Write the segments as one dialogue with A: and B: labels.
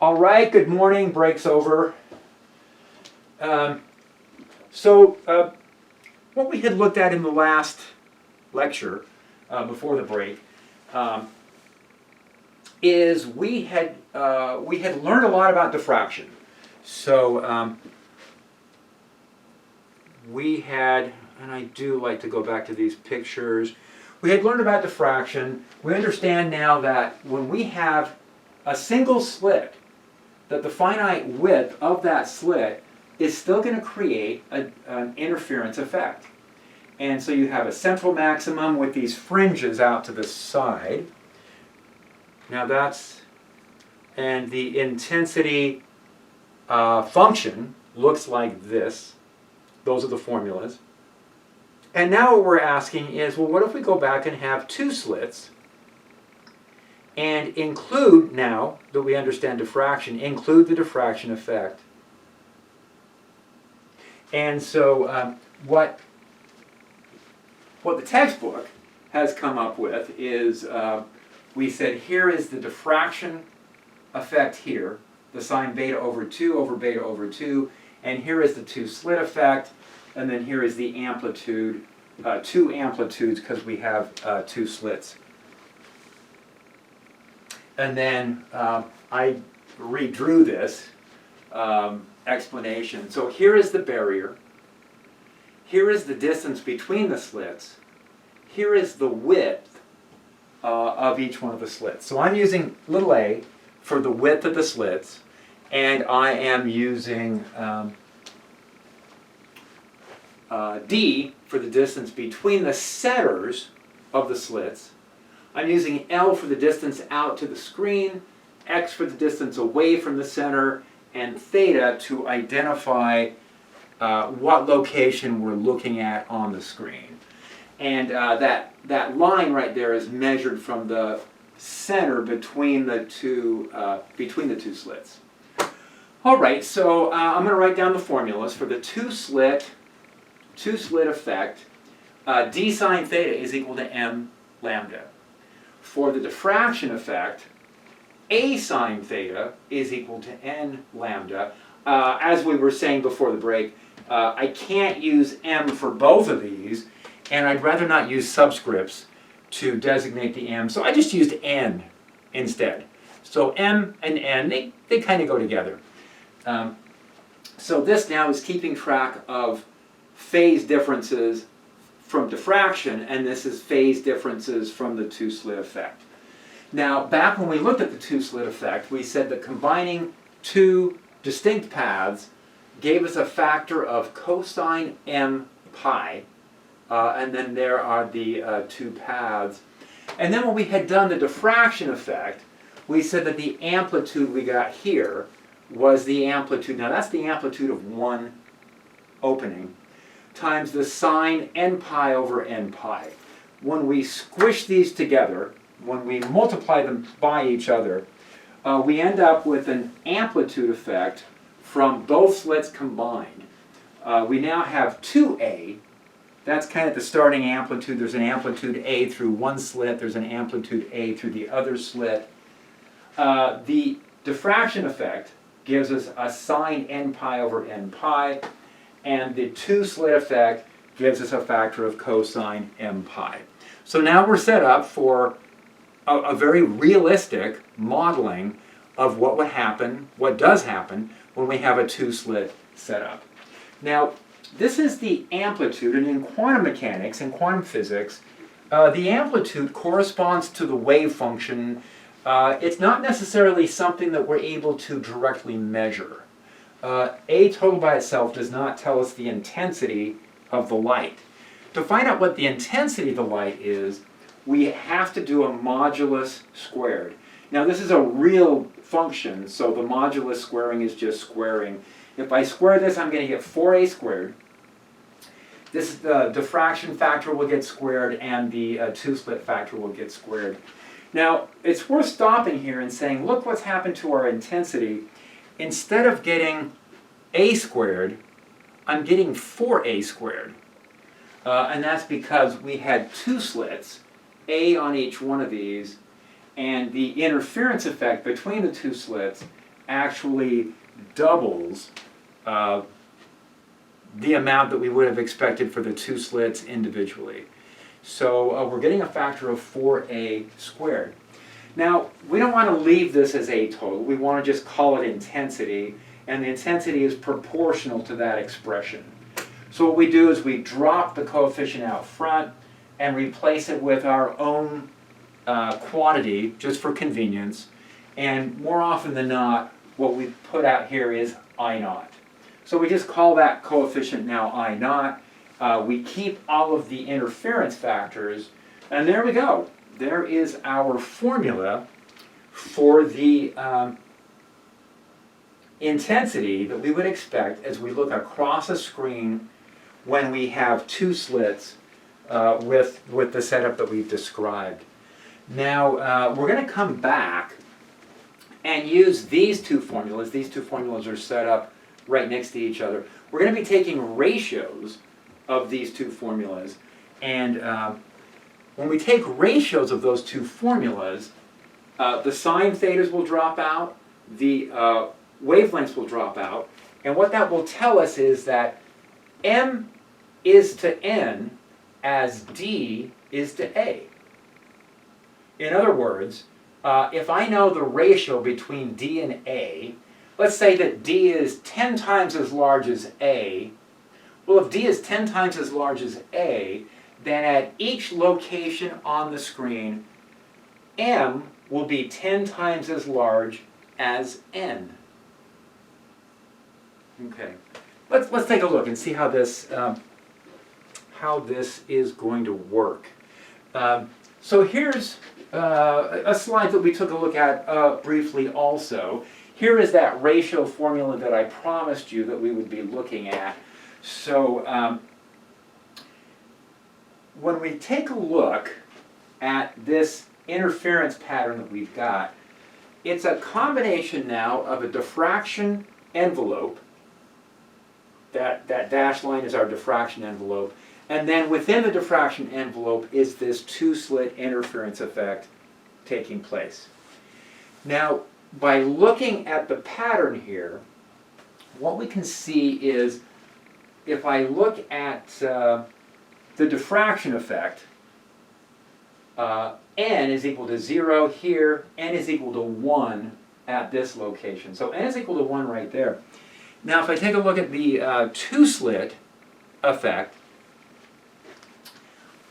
A: All right, good morning, break's over. What we had looked at in the last lecture, before the break, is we had learned a lot about diffraction. So we had, and I do like to go back to these pictures, we had learned about diffraction. We understand now that when we have a single slit, that the finite width of that slit is still going to create an interference effect. And so you have a central maximum with these fringes out to the side. Now that's, and the intensity function looks like this. Those are the formulas. And now what we're asking is, well, what if we go back and have two slits and include, now that we understand diffraction, include the diffraction effect. And so what the textbook has come up with is, we said here is the diffraction effect here, the sine beta over 2 over beta over 2, and here is the two slit effect, and then here is the amplitude, two amplitudes because we have two slits. And then I redrew this explanation. So here is the barrier. Here is the distance between the slits. Here is the width of each one of the slits. So I'm using little a for the width of the slits, and I am using d for the distance between the centers of the slits. I'm using L for the distance out to the screen, X for the distance away from the center, and theta to identify what location we're looking at on the screen. And that line right there is measured from the center between the two slits. All right, so I'm going to write down the formulas for the two slit effect. D sine theta is equal to m lambda. For the diffraction effect, A sine theta is equal to n lambda. As we were saying before the break, I can't use m for both of these, and I'd rather not use subscripts to designate the m, so I just used n instead. So m and n, they kind of go together. So this now is keeping track of phase differences from diffraction, and this is phase differences from the two-slit effect. Now, back when we looked at the two-slit effect, we said that combining two distinct paths gave us a factor of cosine m pi, and then there are the two paths. And then when we had done the diffraction effect, we said that the amplitude we got here was the amplitude, now that's the amplitude of one opening, times the sine n pi over n pi. When we squish these together, when we multiply them by each other, we end up with an amplitude effect from both slits combined. We now have 2a. That's kind of the starting amplitude. There's an amplitude a through one slit. There's an amplitude a through the other slit. The diffraction effect gives us a sine n pi over n pi. And the two-slit effect gives us a factor of cosine m pi. So now we're set up for a very realistic modeling of what would happen, what does happen, when we have a two-slit setup. Now, this is the amplitude, and in quantum mechanics and quantum physics, the amplitude corresponds to the wave function. It's not necessarily something that we're able to directly measure. A total by itself does not tell us the intensity of the light. To find out what the intensity of the light is, we have to do a modulus squared. Now this is a real function, so the modulus squaring is just squaring. If I square this, I'm going to get 4a squared. This the diffraction factor will get squared, and the two-slit factor will get squared. Now, it's worth stopping here and saying, look what's happened to our intensity. Instead of getting a squared, I'm getting 4a squared. And that's because we had two slits, a on each one of these, and the interference effect between the two slits actually doubles the amount that we would have expected for the two slits individually. So we're getting a factor of 4a squared. Now, we don't want to leave this as a total. We want to just call it intensity, and the intensity is proportional to that expression. So what we do is we drop the coefficient out front and replace it with our own quantity, just for convenience. And more often than not, what we put out here is I naught. So we just call that coefficient now I naught. We keep all of the interference factors, and there we go. There is our formula for the intensity that we would expect as we look across a screen when we have two slits with the setup that we've described. Now, we're going to come back and use these two formulas. These two formulas are set up right next to each other. We're going to be taking ratios of these two formulas, and when we take ratios of those two formulas, the sine thetas will drop out, the wavelengths will drop out, and what that will tell us is that m is to n as d is to a. In other words, if I know the ratio between d and a, let's say that d is 10 times as large as a. Well, if d is 10 times as large as a, then at each location on the screen, m will be 10 times as large as n. Okay, let's take a look and see how this is going to work. So here's a slide that we took a look at briefly also. Here is that ratio formula that I promised you that we would be looking at. So when we take a look at this interference pattern that we've got, it's a combination now of a diffraction envelope. That dashed line is our diffraction envelope. And then within the diffraction envelope is this two-slit interference effect taking place. Now, by looking at the pattern here, what we can see is if I look at the diffraction effect, n is equal to 0 here, n is equal to 1 at this location. So n is equal to 1 right there. Now if I take a look at the two-slit effect,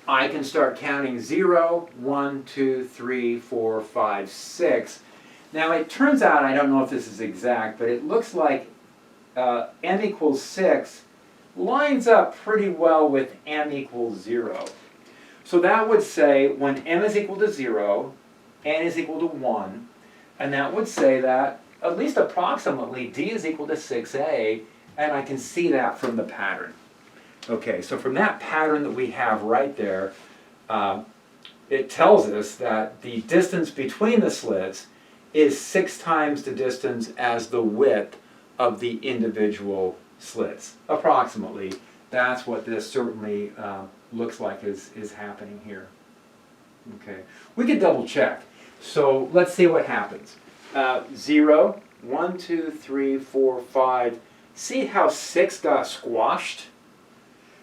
A: I can start counting 0, 1, 2, 3, 4, 5, 6. Now it turns out, I don't know if this is exact, but it looks like m equals 6 lines up pretty well with m equals 0. So that would say when m is equal to 0, n is equal to 1, and that would say that at least approximately d is equal to 6a, and I can see that from the pattern. Okay, so from that pattern that we have right there, it tells us that the distance between the slits is 6 times the distance as the width of the individual slits, approximately. That's what this certainly looks like is happening here. Okay, we could double check. So let's see what happens. 0, 1, 2, 3, 4, 5. See how 6 got squashed?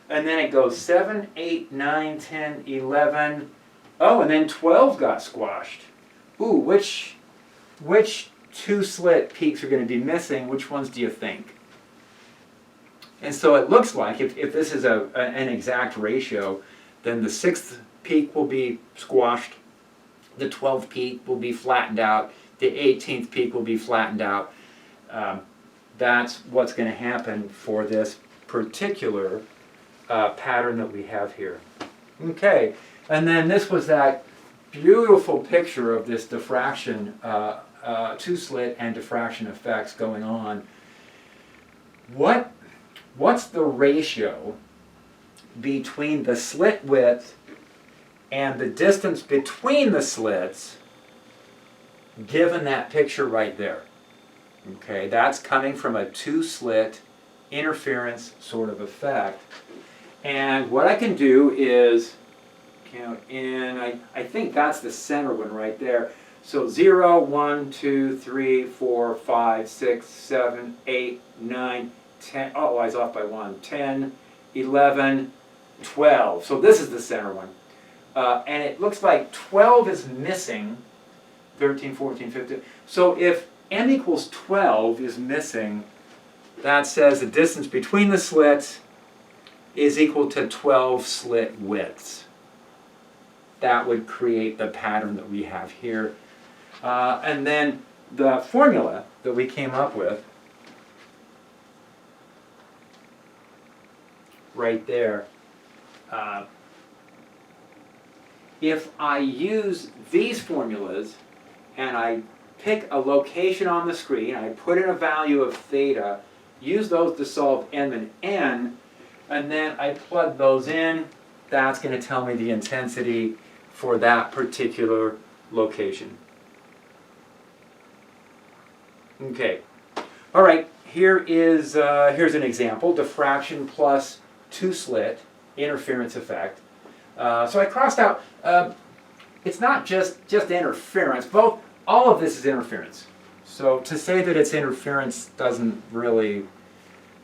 A: And then it goes 7, 8, 9, 10, 11. Oh, and then 12 got squashed. Ooh, which two-slit peaks are going to be missing? Which ones do you think? And so it looks like if this is an exact ratio, then the 6th peak will be squashed, the 12th peak will be flattened out, the 18th peak will be flattened out. That's what's going to happen for this particular pattern that we have here. Okay, and then this was that beautiful picture of this diffraction, two-slit and diffraction effects going on. What's the ratio between the slit width and the distance between the slits given that picture right there? Okay, that's coming from a two-slit interference sort of effect. And what I can do is count in, I think that's the center one right there. So 0, 1, 2, 3, 4, 5, 6, 7, 8, 9, 10. Oh, I was off by 1. 10, 11, 12. So this is the center one. And it looks like 12 is missing. 13, 14, 15. So if m equals 12 is missing, that says the distance between the slits is equal to 12 slit widths. That would create the pattern that we have here. And then the formula that we came up with right there, if I use these formulas and I pick a location on the screen, I put in a value of theta, use those to solve m and n, and then I plug those in, that's going to tell me the intensity for that particular location. Okay, all right, here's an example, diffraction plus 2-slit interference effect. So I crossed out, it's not just interference, all of this is interference. So to say that it's interference doesn't really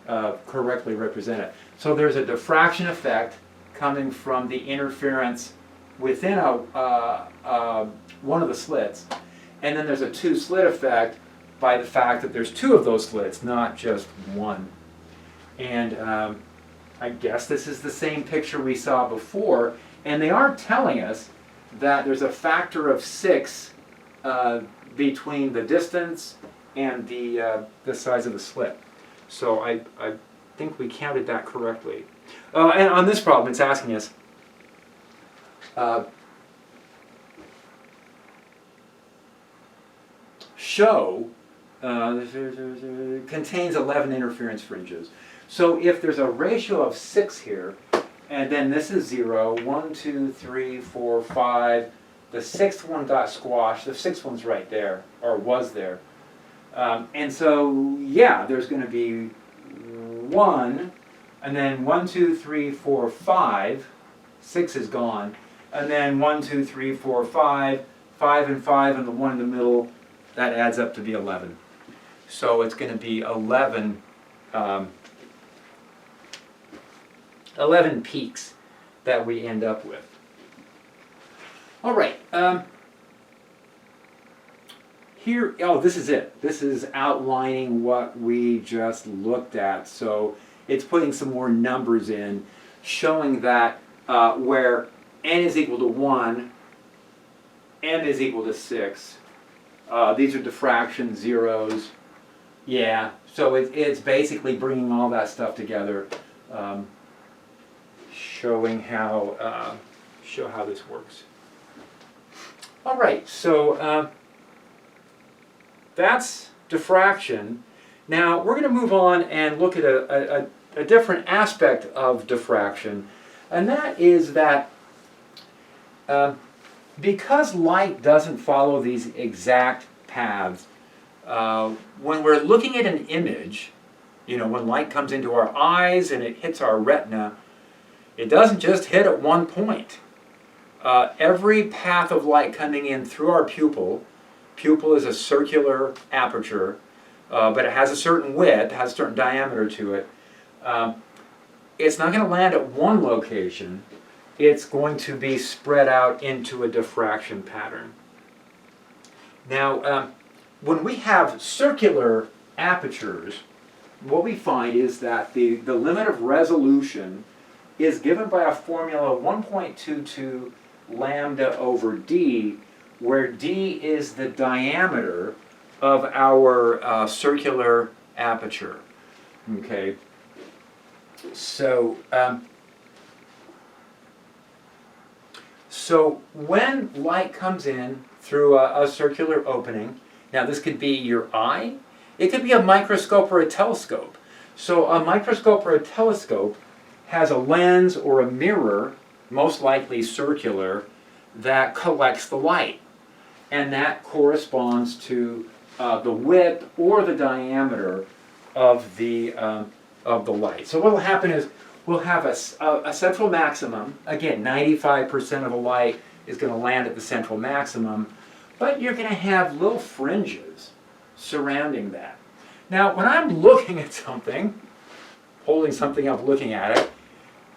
A: correctly represent it. So there's a diffraction effect coming from the interference within one of the slits, and then there's a 2-slit effect by the fact that there's 2 of those slits, not just one. And I guess this is the same picture we saw before, and they are telling us that there's a factor of 6 between the distance and the size of the slit. So I think we counted that correctly. And on this problem, it's asking us, show contains 11 interference fringes. So if there's a ratio of 6 here, and then this is 0, 1, 2, 3, 4, 5, the 6th one got squashed, the 6th one's right there, or was there. And so, yeah, there's going to be 1, and then 1, 2, 3, 4, 5, 6 is gone, and then 1, 2, 3, 4, 5, 5 and 5, and the 1 in the middle, that adds up to be 11. So it's going to be 11 peaks that we end up with. All right. Here, oh, this is it. This is outlining what we just looked at. So it's putting some more numbers in, showing that where n is equal to 1, m is equal to 6. These are diffraction zeros. Yeah, so it's basically bringing all that stuff together, showing how this works. All right, so that's diffraction. Now we're going to move on and look at a different aspect of diffraction, and that is that because light doesn't follow these exact paths, when we're looking at an image, when light comes into our eyes and it hits our retina, it doesn't just hit at one point. Every path of light coming in through our pupil is a circular aperture, but it has a certain width, has a certain diameter to it. It's not going to land at one location. It's going to be spread out into a diffraction pattern. Now, when we have circular apertures, what we find is that the limit of resolution is given by a formula 1.22 lambda over d, where d is the diameter of our circular aperture. Okay, so so when light comes in through a circular opening, now this could be your eye, it could be a microscope or a telescope. So a microscope or a telescope has a lens or a mirror, most likely circular, that collects the light. And that corresponds to the width or the diameter of the light. So what will happen is we'll have a central maximum. Again, 95% of the light is going to land at the central maximum. but you're going to have little fringes surrounding that. Now, when I'm looking at something, holding something up, looking at it,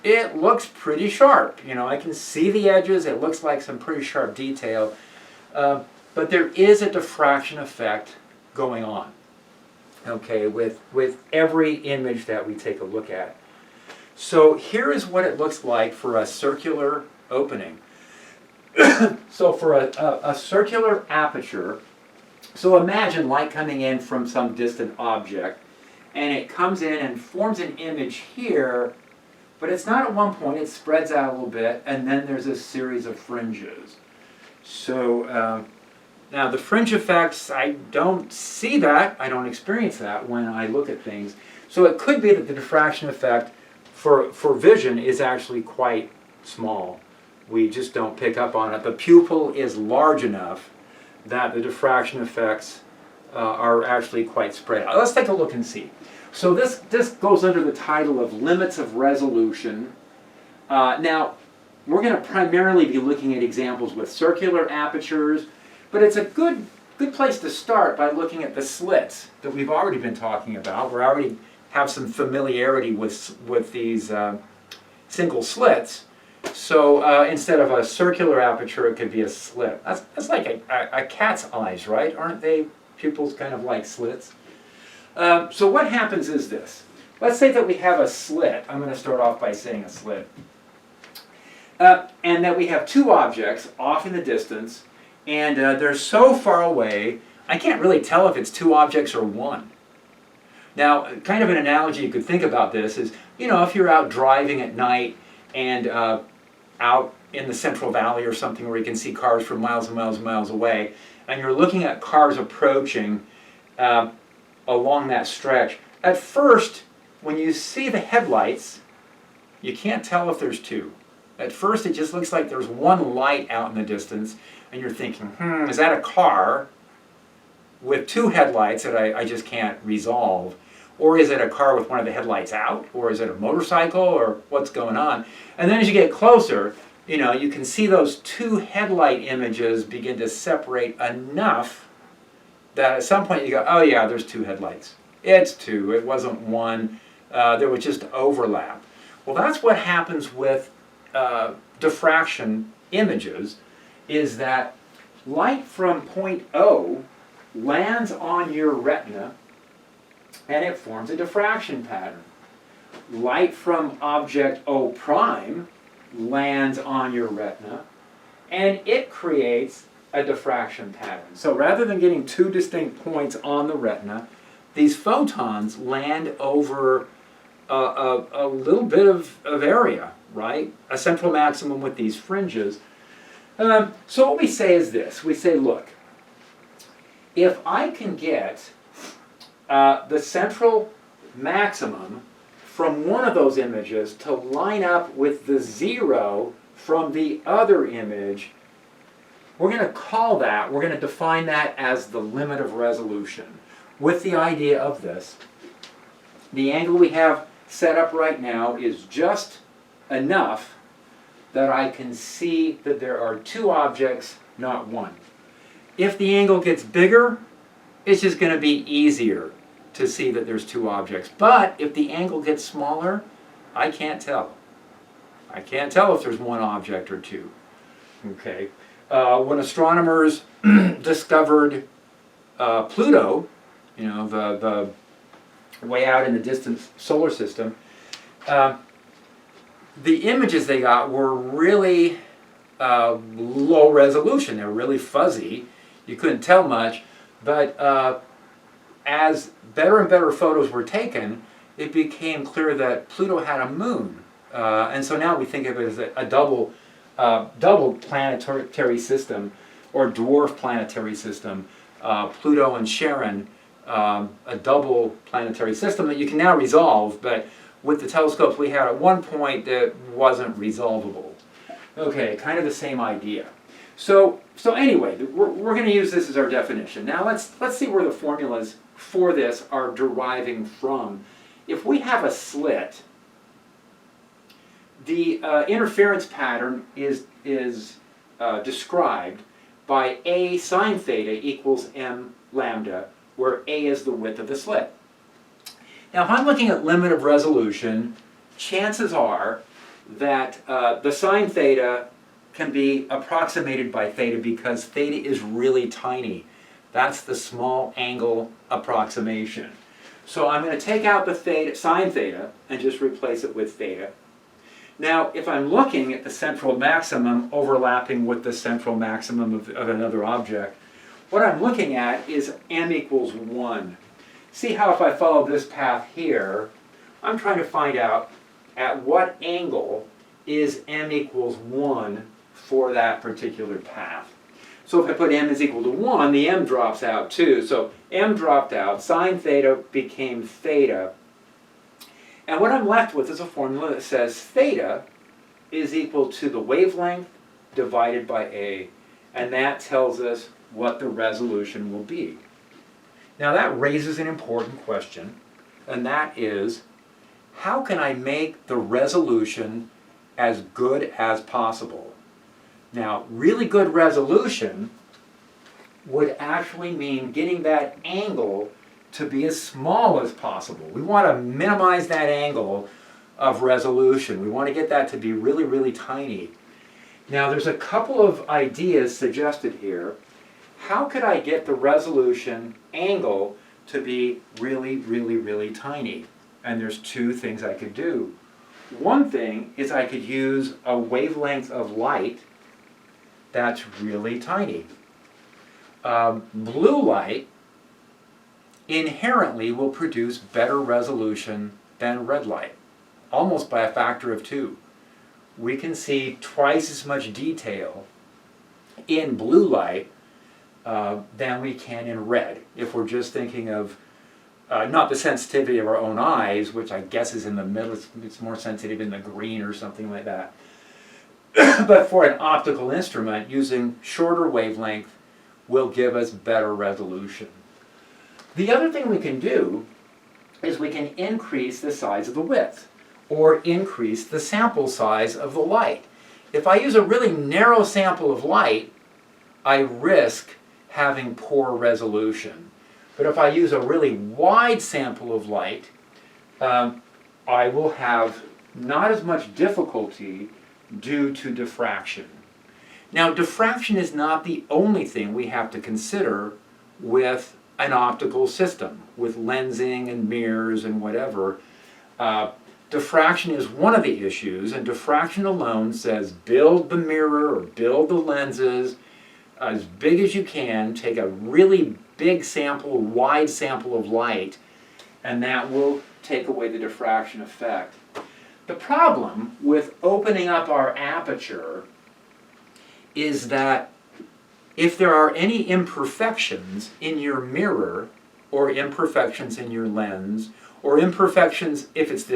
A: it looks pretty sharp. You know, I can see the edges. It looks like some pretty sharp detail. But there is a diffraction effect going on, okay, with every image that we take a look at. So here is what it looks like for a circular opening. So for a circular aperture, so imagine light coming in from some distant object, and it comes in and forms an image here, but it's not at one point, it spreads out a little bit, and then there's a series of fringes. So now the fringe effects, I don't see that, I don't experience that when I look at things. So it could be that the diffraction effect for vision is actually quite small. We just don't pick up on it. The pupil is large enough that the diffraction effects are actually quite spread out. Let's take a look and see. So this goes under the title of limits of resolution. Now, we're going to primarily be looking at examples with circular apertures, but it's a good place to start by looking at the slits that we've already been talking about. We already have some familiarity with these single slits. So instead of a circular aperture, it could be a slit. That's like a cat's eyes, right? Aren't they pupils kind of like slits? So what happens is this. Let's say that we have a slit. I'm going to start off by saying a slit. And that we have two objects off in the distance, and they're so far away, I can't really tell if it's two objects or one. Now, kind of an analogy you could think about this is, you know, if you're out driving at night and out in the Central Valley or something where you can see cars from miles and miles and miles away, and you're looking at cars approaching along that stretch. At first, when you see the headlights, you can't tell if there's two. At first, it just looks like there's one light out in the distance, and you're thinking, is that a car with two headlights that I just can't resolve? Or is it a car with one of the headlights out? Or is it a motorcycle? Or what's going on? And then as you get closer, you know, you can see those two headlight images begin to separate enough that at some point you go, oh yeah, there's two headlights. It's two, it wasn't one. There was just overlap. Well, that's what happens with diffraction images, is that light from point O lands on your retina and it forms a diffraction pattern. Light from object O prime lands on your retina and it creates a diffraction pattern. So rather than getting two distinct points on the retina, these photons land over a little bit of area, right? A central maximum with these fringes. So what we say is this. We say, look, if I can get the central maximum from one of those images to line up with the zero from the other image, we're going to call that, we're going to define that as the limit of resolution. With the idea of this, the angle we have set up right now is just enough that I can see that there are two objects, not one. If the angle gets bigger, it's just going to be easier to see that there's two objects. But if the angle gets smaller, I can't tell. I can't tell if there's one object or two. Okay. When astronomers discovered Pluto, you know, the way out in the distant solar system, the images they got were really low resolution. They were really fuzzy. You couldn't tell much. But as better and better photos were taken, it became clear that Pluto had a moon. And so now we think of it as a double planetary system, or dwarf planetary system. Pluto and Charon, a double planetary system that you can now resolve, but with the telescopes we had at one point that wasn't resolvable. Okay, kind of the same idea. So anyway, we're going to use this as our definition. Now let's see where the formulas for this are deriving from. If we have a slit, the interference pattern is described by A sine theta equals m lambda, where A is the width of the slit. Now if I'm looking at limit of resolution, chances are that the sine theta can be approximated by theta because theta is really tiny. That's the small angle approximation. So I'm going to take out the theta, sine theta and just replace it with theta. Now if I'm looking at the central maximum overlapping with the central maximum of another object, what I'm looking at is m equals 1. See how if I follow this path here, I'm trying to find out at what angle is m equals 1 for that particular path. So if I put m is equal to 1, the m drops out too. So m dropped out, sine theta became theta. And what I'm left with is a formula that says theta is equal to the wavelength divided by A. And that tells us what the resolution will be. Now that raises an important question, and that is, how can I make the resolution as good as possible? Now, really good resolution would actually mean getting that angle to be as small as possible. We want to minimize that angle of resolution. We want to get that to be really, really tiny. Now, there's a couple of ideas suggested here. How could I get the resolution angle to be really, really, really tiny? And there's two things I could do. One thing is I could use a wavelength of light that's really tiny. Blue light inherently will produce better resolution than red light, almost by a factor of 2. We can see twice as much detail in blue light than we can in red, if we're just thinking of not the sensitivity of our own eyes, which I guess is in the middle, it's more sensitive in the green or something like that. But for an optical instrument, using shorter wavelength will give us better resolution. The other thing we can do is we can increase the size of the width, or increase the sample size of the light. If I use a really narrow sample of light, I risk having poor resolution. But if I use a really wide sample of light, I will have not as much difficulty due to diffraction. Now, diffraction is not the only thing we have to consider with an optical system, with lensing and mirrors and whatever. Diffraction is one of the issues, and diffraction alone says build the mirror or build the lenses as big as you can, take a really big sample, wide sample of light, and that will take away the diffraction effect. The problem with opening up our aperture is that if there are any imperfections in your mirror, or imperfections in your lens, or imperfections if it's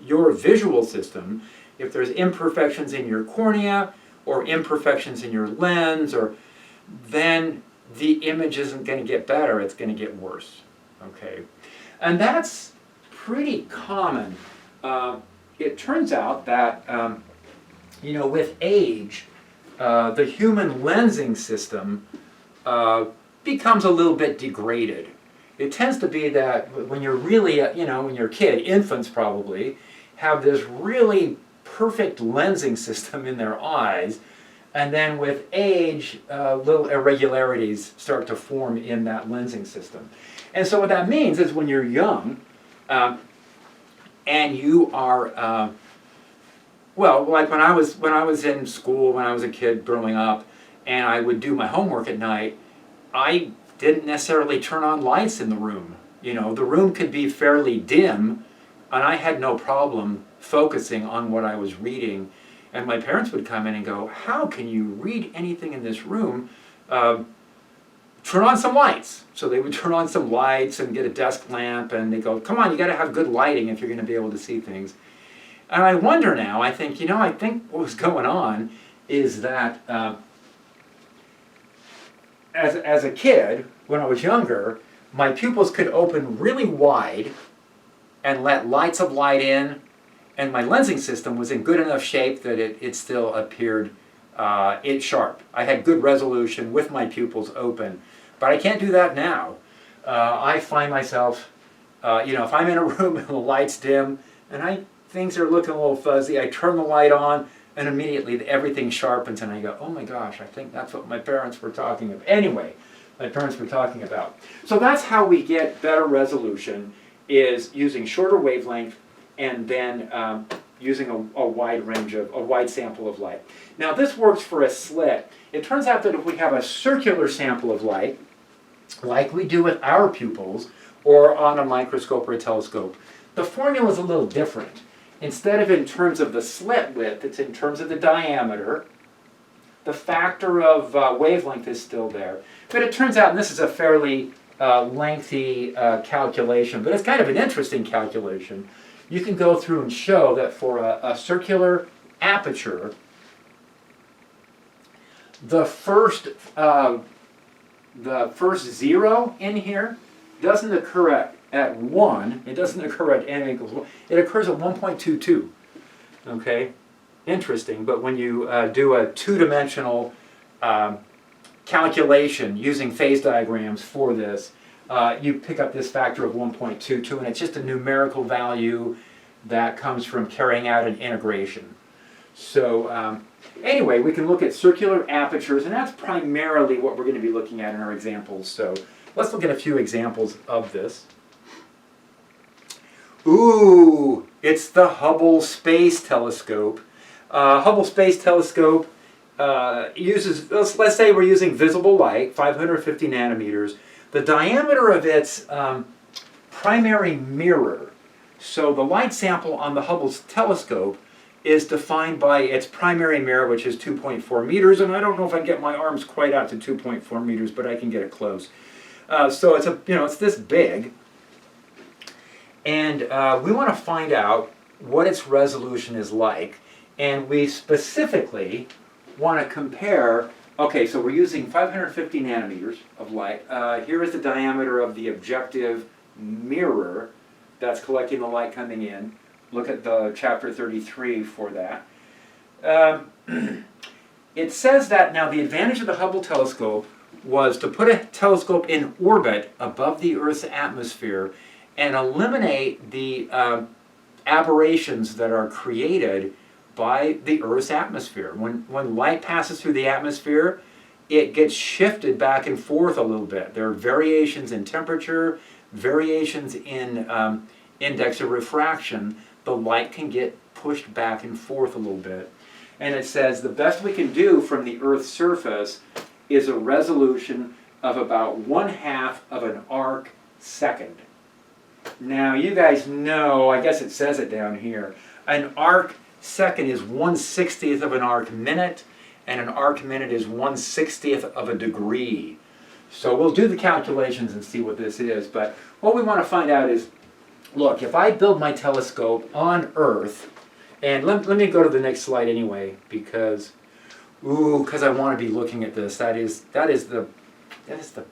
A: your visual system, if there's imperfections in your cornea, or imperfections in your lens, then the image isn't going to get better, it's going to get worse. Okay? And that's pretty common. It turns out that with age, the human lensing system becomes a little bit degraded. It tends to be that when you're really, when you're a kid, infants probably, have this really perfect lensing system in their eyes, and then with age, little irregularities start to form in that lensing system. And so what that means is when you're young, and you are, like when I was in school, when I was a kid growing up, and I would do my homework at night, I didn't necessarily turn on lights in the room. The room could be fairly dim, and I had no problem focusing on what I was reading. And my parents would come in and go, how can you read anything in this room? Turn on some lights. So they would turn on some lights and get a desk lamp, and they go, come on, you got to have good lighting if you're going to be able to see things. And I wonder now, I think what was going on is that as a kid, when I was younger, my pupils could open really wide and let lights of light in, and my lensing system was in good enough shape that it still appeared it's sharp. I had good resolution with my pupils open, but I can't do that now. I find myself, if I'm in a room and the light's dim and things are looking a little fuzzy, I turn the light on and immediately everything sharpens and I go, oh my gosh, I think that's what my parents were talking about. Anyway, my parents were talking about. So that's how we get better resolution, is using shorter wavelength and then using a wide sample of light. Now this works for a slit. It turns out that if we have a circular sample of light, like we do with our pupils, or on a microscope or a telescope, the formula is a little different. Instead of in terms of the slit width, it's in terms of the diameter. The factor of wavelength is still there. But it turns out, and this is a fairly lengthy calculation, but it's kind of an interesting calculation. You can go through and show that for a circular aperture, the first zero in here doesn't occur at 1. It doesn't occur at n equals 1. It occurs at 1.22. Okay? Interesting, but when you do a two-dimensional calculation using phase diagrams for this, you pick up this factor of 1.22, and it's just a numerical value that comes from carrying out an integration. So anyway, we can look at circular apertures, and that's primarily what we're going to be looking at in our examples. So let's look at a few examples of this. Ooh, it's the Hubble Space Telescope. Hubble Space Telescope uses, let's say we're using visible light, 550 nanometers. The diameter of its primary mirror, so the light sample on the Hubble telescope is defined by its primary mirror, which is 2.4 meters, and I don't know if I can get my arms quite out to 2.4 meters, but I can get it close. So it's it's this big, and we want to find out what its resolution is like, and we specifically want to compare. Okay, so we're using 550 nanometers of light. Here is the diameter of the objective mirror that's collecting the light coming in. Look at the chapter 33 for that. It says that now the advantage of the Hubble telescope was to put a telescope in orbit above the Earth's atmosphere and eliminate the aberrations that are created by the Earth's atmosphere. When light passes through the atmosphere, it gets shifted back and forth a little bit. There are variations in temperature, variations in index of refraction. The light can get pushed back and forth a little bit. And it says the best we can do from the Earth's surface is a resolution of about 1/2 of an arc second. Now you guys know, I guess it says it down here, an arc second is 1/60th of an arc minute, and an arc minute is 1/60th of a degree. So we'll do the calculations and see what this is, but what we want to find out is, look, if I build my telescope on Earth, and let me go to the next slide anyway, because I want to be looking at this. That is the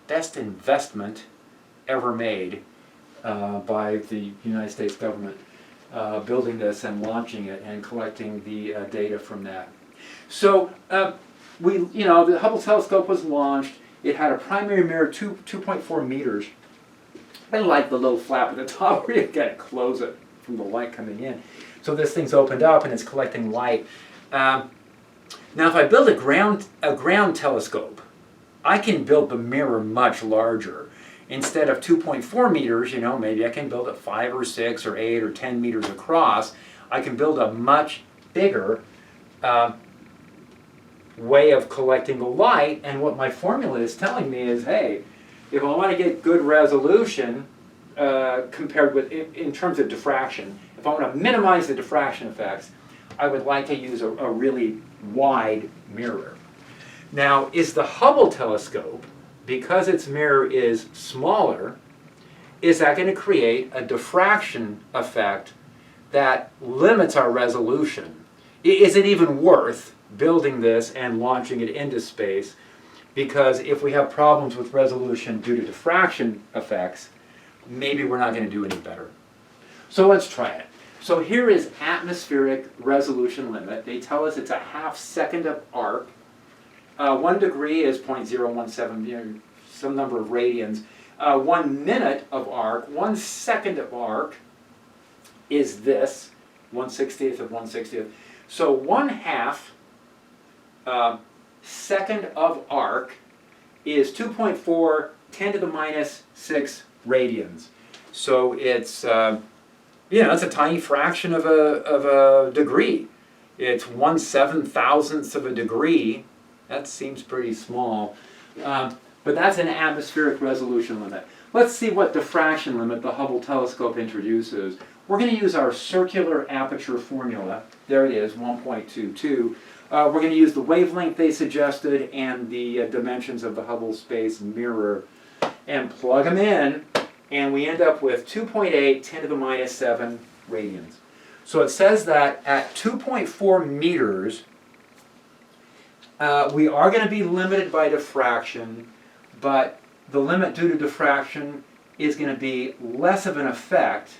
A: best investment ever made by the United States government, building this and launching it and collecting the data from that. So the Hubble telescope was launched. It had a primary mirror 2.4 meters. I like the little flap at the top where you got to close it from the light coming in. So this thing's opened up and it's collecting light. Now if I build a ground telescope, I can build the mirror much larger. Instead of 2.4 meters, maybe I can build it 5 or 6 or 8 or 10 meters across. I can build a much bigger way of collecting the light, and what my formula is telling me is, hey, if I want to get good resolution compared with, in terms of diffraction, if I want to minimize the diffraction effects, I would like to use a really wide mirror. Now, is the Hubble telescope, because its mirror is smaller, is that going to create a diffraction effect that limits our resolution? Is it even worth building this and launching it into space? Because if we have problems with resolution due to diffraction effects, maybe we're not going to do any better. So let's try it. So here is atmospheric resolution limit. They tell us it's a 1/2 second of arc. 1 degree is 0.017, you know, some number of radians. 1 minute of arc, 1 second of arc is this, 1/60th of 1/60th. So 1/2 second of arc is 2.4 10 to the minus 6 radians. So it's, you know, it's a tiny fraction of a degree. It's 1/7,000th of a degree. That seems pretty small. But that's an atmospheric resolution limit. Let's see what diffraction limit the Hubble telescope introduces. We're going to use our circular aperture formula. There it is, 1.22. We're going to use the wavelength they suggested and the dimensions of the Hubble space mirror and plug them in, and we end up with 2.8 10 to the minus 7 radians. So it says that at 2.4 meters, we are going to be limited by diffraction, but the limit due to diffraction is going to be less of an effect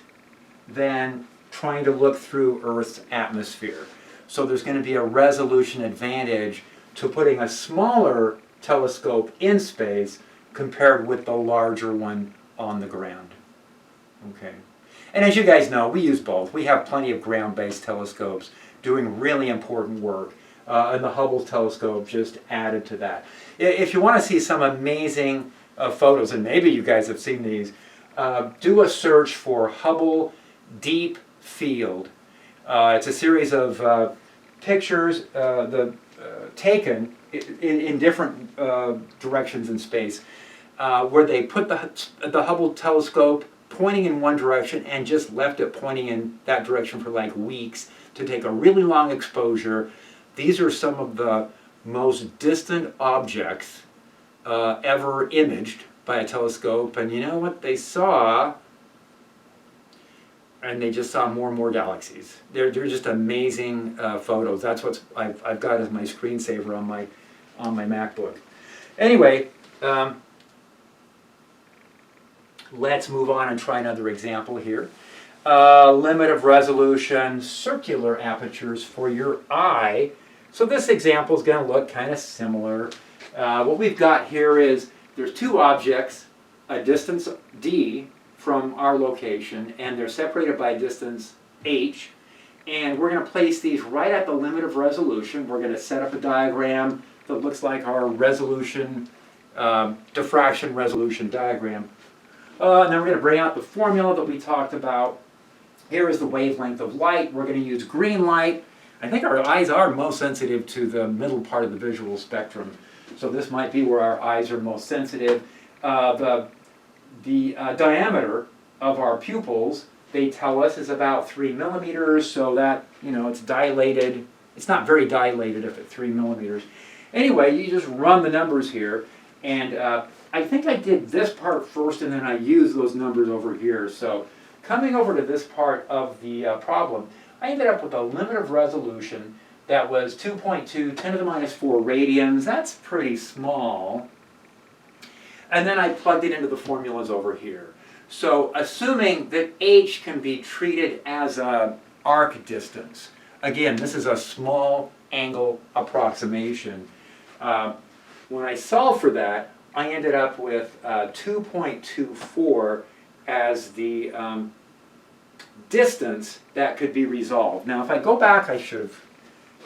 A: than trying to look through Earth's atmosphere. So there's going to be a resolution advantage to putting a smaller telescope in space compared with the larger one on the ground. Okay. And as you guys know, we use both. We have plenty of ground-based telescopes doing really important work, and the Hubble telescope just added to that. If you want to see some amazing photos, and maybe you guys have seen these, do a search for Hubble Deep Field. It's a series of pictures taken in different directions in space, where they put the Hubble telescope pointing in one direction and just left it pointing in that direction for like weeks to take a really long exposure. These are some of the most distant objects ever imaged by a telescope, and you know what they saw? And they just saw more and more galaxies. They're just amazing photos. That's what I've got as my screensaver on my MacBook. Anyway, let's move on and try another example here. Limit of resolution, circular apertures for your eye. So this example is going to look kind of similar. What we've got here is there's two objects, a distance d from our location, and they're separated by a distance h, and we're going to place these right at the limit of resolution. We're going to set up a diagram that looks like our resolution, diffraction resolution diagram. And then we're going to bring out the formula that we talked about. Here is the wavelength of light. We're going to use green light. I think our eyes are most sensitive to the middle part of the visual spectrum, so this might be where our eyes are most sensitive. The diameter of our pupils, they tell us, is about 3 millimeters, so that, you know, it's dilated. It's not very dilated if it's 3 millimeters. Anyway, you just run the numbers here, and I think I did this part first and then I used those numbers over here. So coming over to this part of the problem, I ended up with a limit of resolution that was 2.2 10 to the minus 4 radians. That's pretty small. And then I plugged it into the formulas over here. So assuming that h can be treated as an arc distance, again, this is a small angle approximation. When I solved for that, I ended up with 2.24 as the distance that could be resolved. Now, if I go back, I should have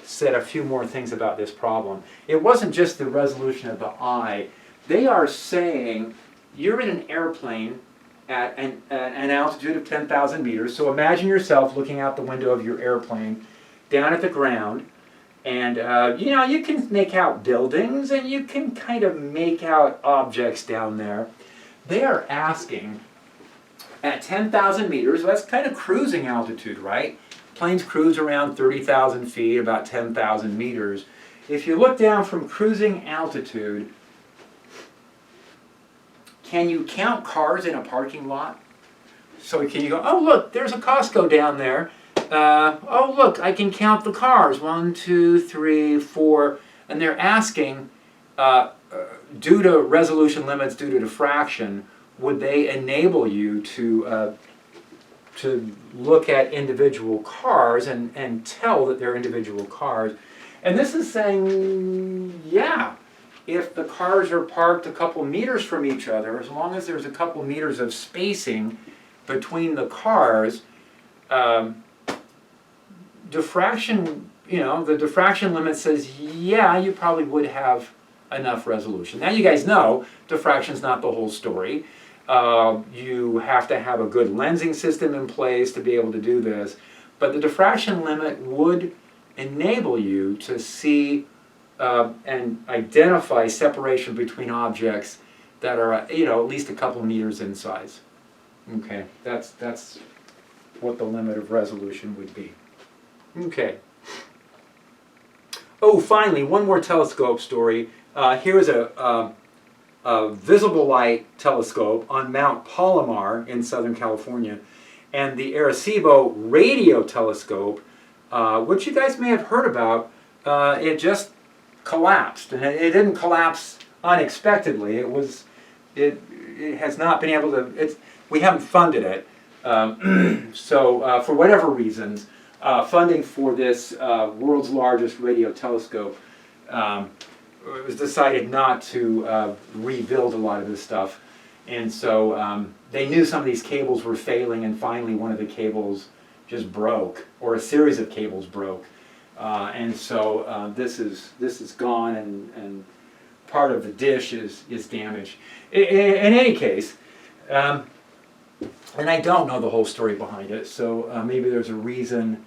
A: said a few more things about this problem. It wasn't just the resolution of the eye. They are saying you're in an airplane at an altitude of 10,000 meters. So imagine yourself looking out the window of your airplane down at the ground, and you know, you can make out buildings and you can kind of make out objects down there. They are asking at 10,000 meters, that's kind of cruising altitude, right? Planes cruise around 30,000 feet, about 10,000 meters. If you look down from cruising altitude, can you count cars in a parking lot? So can you go, oh look, there's a Costco down there. Oh look, I can count the cars, 1, 2, 3, 4. And they're asking, due to resolution limits, due to diffraction, would they enable you to look at individual cars and tell that they're individual cars? And this is saying, yeah, if the cars are parked a couple meters from each other, as long as there's a couple meters of spacing between the cars, diffraction, the diffraction limit says, yeah, you probably would have enough resolution. Now you guys know diffraction's not the whole story. You have to have a good lensing system in place to be able to do this, but the diffraction limit would enable you to see and identify separation between objects that are at least a couple meters in size. Okay, that's what the limit of resolution would be. Okay. Oh, finally, one more telescope story. Here is a visible light telescope on Mount Palomar in Southern California, and the Arecibo radio telescope, which you guys may have heard about. It just collapsed, and it didn't collapse unexpectedly. It has not been able to. We haven't funded it, so for whatever reasons, funding for this world's largest radio telescope. It was decided not to rebuild a lot of this stuff, and so they knew some of these cables were failing, and finally one of the cables just broke, or a series of cables broke, and so this is gone, and part of the dish is damaged. In any case, and I don't know the whole story behind it, so maybe there's a reason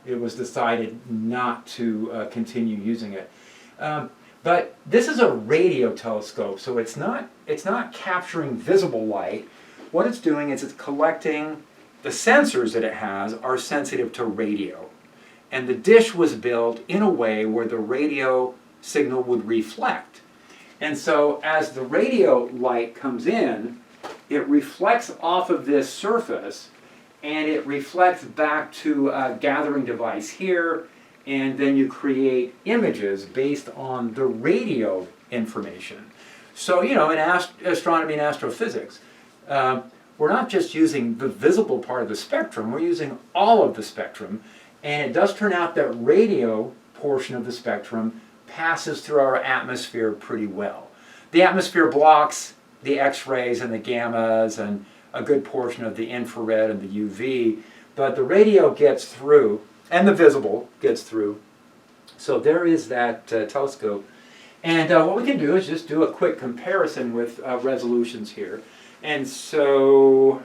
A: it was decided not to continue using it. But this is a radio telescope, so it's not capturing visible light. What it's doing is it's collecting, the sensors that it has are sensitive to radio. And the dish was built in a way where the radio signal would reflect. And so as the radio light comes in, it reflects off of this surface, and it reflects back to a gathering device here, and then you create images based on the radio information. So, in astronomy and astrophysics, we're not just using the visible part of the spectrum, we're using all of the spectrum, and it does turn out that radio portion of the spectrum passes through our atmosphere pretty well. The atmosphere blocks the X-rays and the gammas and a good portion of the infrared and the UV, but the radio gets through, and the visible gets through. So there is that telescope. And what we can do is just do a quick comparison with resolutions here. And so,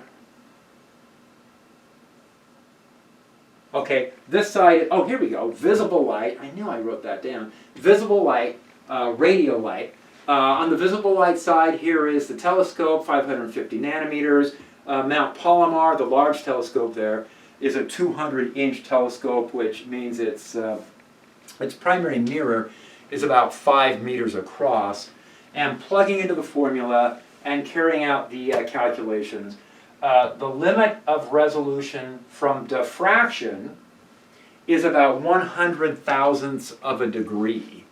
A: okay, this side, oh, here we go, visible light. I knew I wrote that down. Visible light, radio light. On the visible light side, here is the telescope, 550 nanometers. Mount Palomar, the large telescope there, is a 200-inch telescope, which means its primary mirror is about 5 meters across. And plugging into the formula and carrying out the calculations, the limit of resolution from diffraction is about 100,000ths of a degree.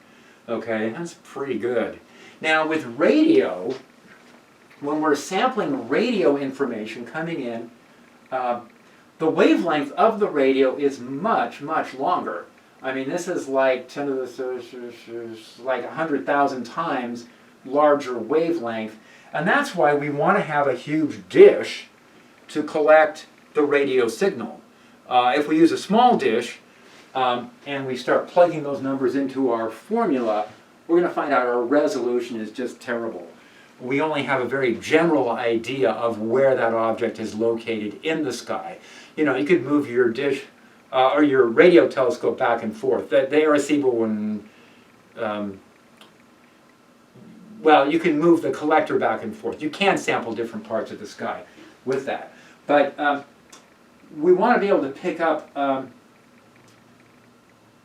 A: Okay, that's pretty good. Now with radio, when we're sampling radio information coming in, the wavelength of the radio is much, much longer. I mean, this is like 10 to the like 100,000 times larger wavelength, and that's why we want to have a huge dish to collect the radio signal. If we use a small dish and we start plugging those numbers into our formula, we're going to find out our resolution is just terrible. We only have a very general idea of where that object is located in the sky. You could move your dish or your radio telescope back and forth. The Arecibo one, well, you can move the collector back and forth. You can sample different parts of the sky with that. But we want to be able to pick up,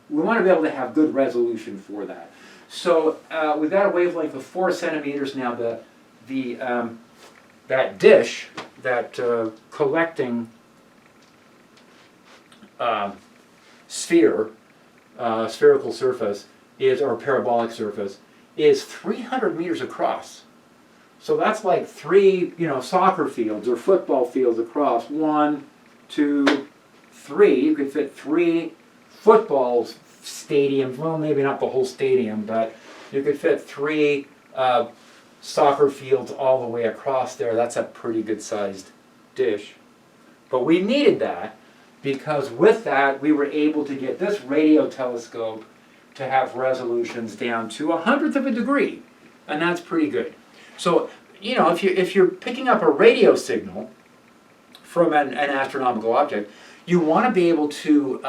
A: we want to be able to have good resolution for that. So we've got a wavelength of 4 centimeters now. That dish, that collecting sphere, spherical surface, or parabolic surface, is 300 meters across. So that's like 3, soccer fields or football fields across. 1, 2, 3. You could fit 3 football stadiums. Well, maybe not the whole stadium, but You could fit 3 soccer fields all the way across there. That's a pretty good sized dish. But we needed that because with that we were able to get this radio telescope to have resolutions down to 1/100th of a degree, and that's pretty good. So, you know, if you're picking up a radio signal from an astronomical object, you want to be able to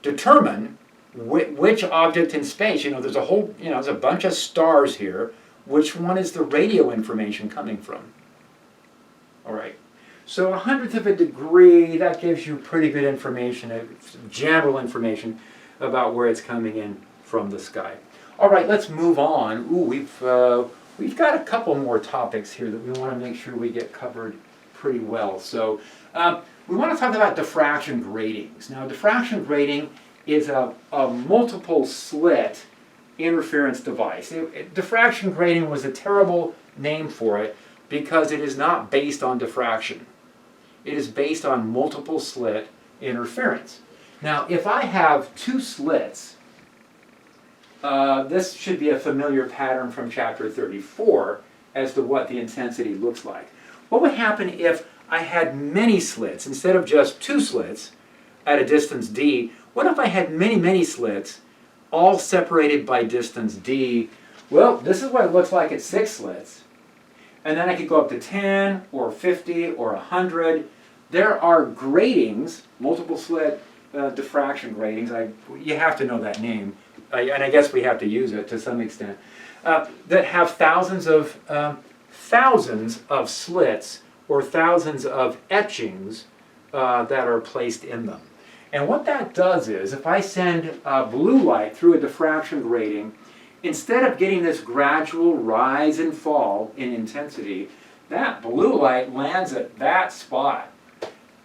A: determine which object in space. You know, there's a whole, you know, there's a bunch of stars here. Which one is the radio information coming from? All right. So 1/100th of a degree, that gives you pretty good information, general information about where it's coming in from the sky. All right, let's move on. Ooh, we've got a couple more topics here that we want to make sure we get covered pretty well. So we want to talk about diffraction gratings. Now, diffraction grating is a multiple slit interference device. Diffraction grating was a terrible name for it because it is not based on diffraction. It is based on multiple slit interference. Now, if I have 2 slits, this should be a familiar pattern from chapter 34 as to what the intensity looks like. What would happen if I had many slits instead of just 2 slits at a distance d? What if I had many slits all separated by distance d? Well, this is what it looks like at 6 slits. And then I could go up to 10 or 50 or 100. There are gratings, multiple slit diffraction gratings. You have to know that name, and I guess we have to use it to some extent, that have thousands of slits or thousands of etchings that are placed in them. And what that does is, if I send blue light through a diffraction grating, instead of getting this gradual rise and fall in intensity, that blue light lands at that spot.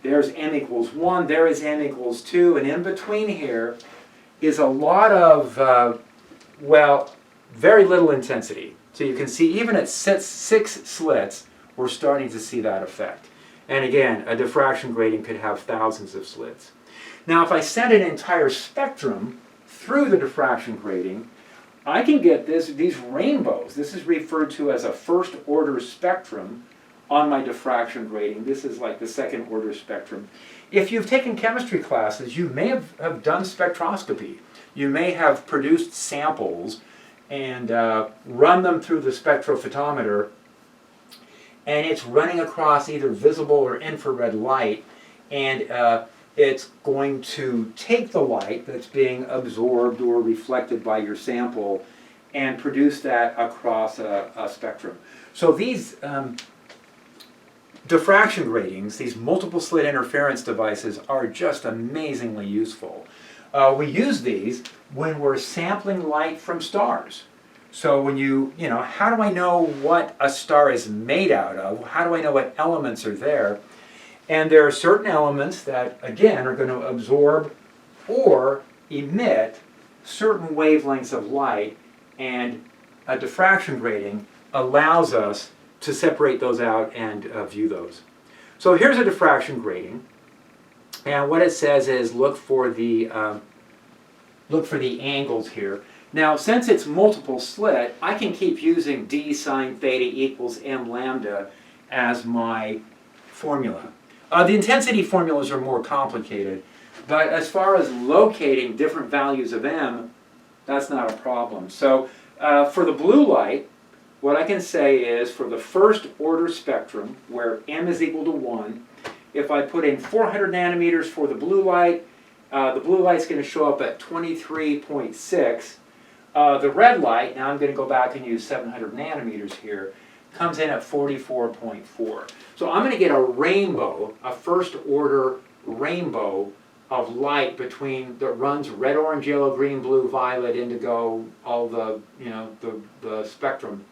A: There's m equals 1, there is m equals 2, and in between here is a lot of, well, very little intensity. So you can see even at 6 slits, we're starting to see that effect. And again, a diffraction grating could have thousands of slits. Now, if I send an entire spectrum through the diffraction grating, I can get these rainbows. This is referred to as a first order spectrum on my diffraction grating. This is like the second order spectrum. If you've taken chemistry classes, you may have done spectroscopy. You may have produced samples and run them through the spectrophotometer, and it's running across either visible or infrared light, and it's going to take the light that's being absorbed or reflected by your sample and produce that across a spectrum. So these diffraction gratings, these multiple slit interference devices, are just amazingly useful. We use these when we're sampling light from stars. So when you know, how do I know what a star is made out of? How do I know what elements are there? And there are certain elements that, again, are going to absorb or emit certain wavelengths of light, and a diffraction grating allows us to separate those out and view those. So here's a diffraction grating, and what it says is look for the angles here. Now, since it's multiple slit, I can keep using d sine theta equals m lambda as my formula. The intensity formulas are more complicated, but as far as locating different values of m, that's not a problem. So for the blue light, what I can say is for the first order spectrum, where m is equal to 1, if I put in 400 nanometers for the blue light's going to show up at 23.6. The red light, now I'm going to go back and use 700 nanometers here, comes in at 44.4. So I'm going to get a rainbow, a first order rainbow of light between that runs red, orange, yellow, green, blue, violet, indigo, all the, you know, the spectrum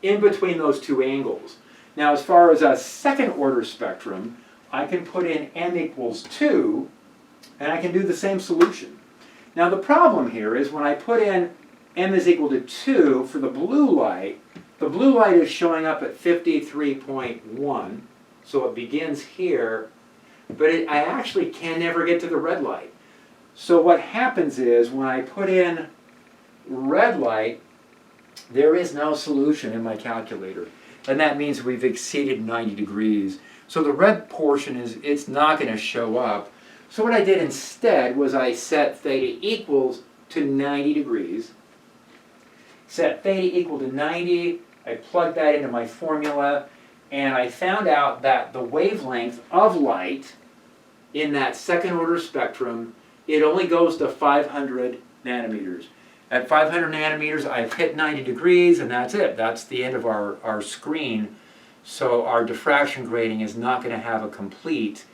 A: in between those two angles. Now, as far as a second order spectrum, I can put in m equals 2, and I can do the same solution. Now, the problem here is when I put in m is equal to 2 for the blue light is showing up at 53.1, so it begins here, but I actually can never get to the red light. So what happens is when I put in red light, there is no solution in my calculator. And that means we've exceeded 90 degrees. So the red portion it's not going to show up. So what I did instead was I set theta equals to 90 degrees. Set theta equal to 90. I plugged that into my formula. And I found out that the wavelength of light in that second order spectrum, it only goes to 500 nanometers. At 500 nanometers, I've hit 90 degrees, and that's it. That's the end of our screen. So our diffraction grating is not going to have a complete,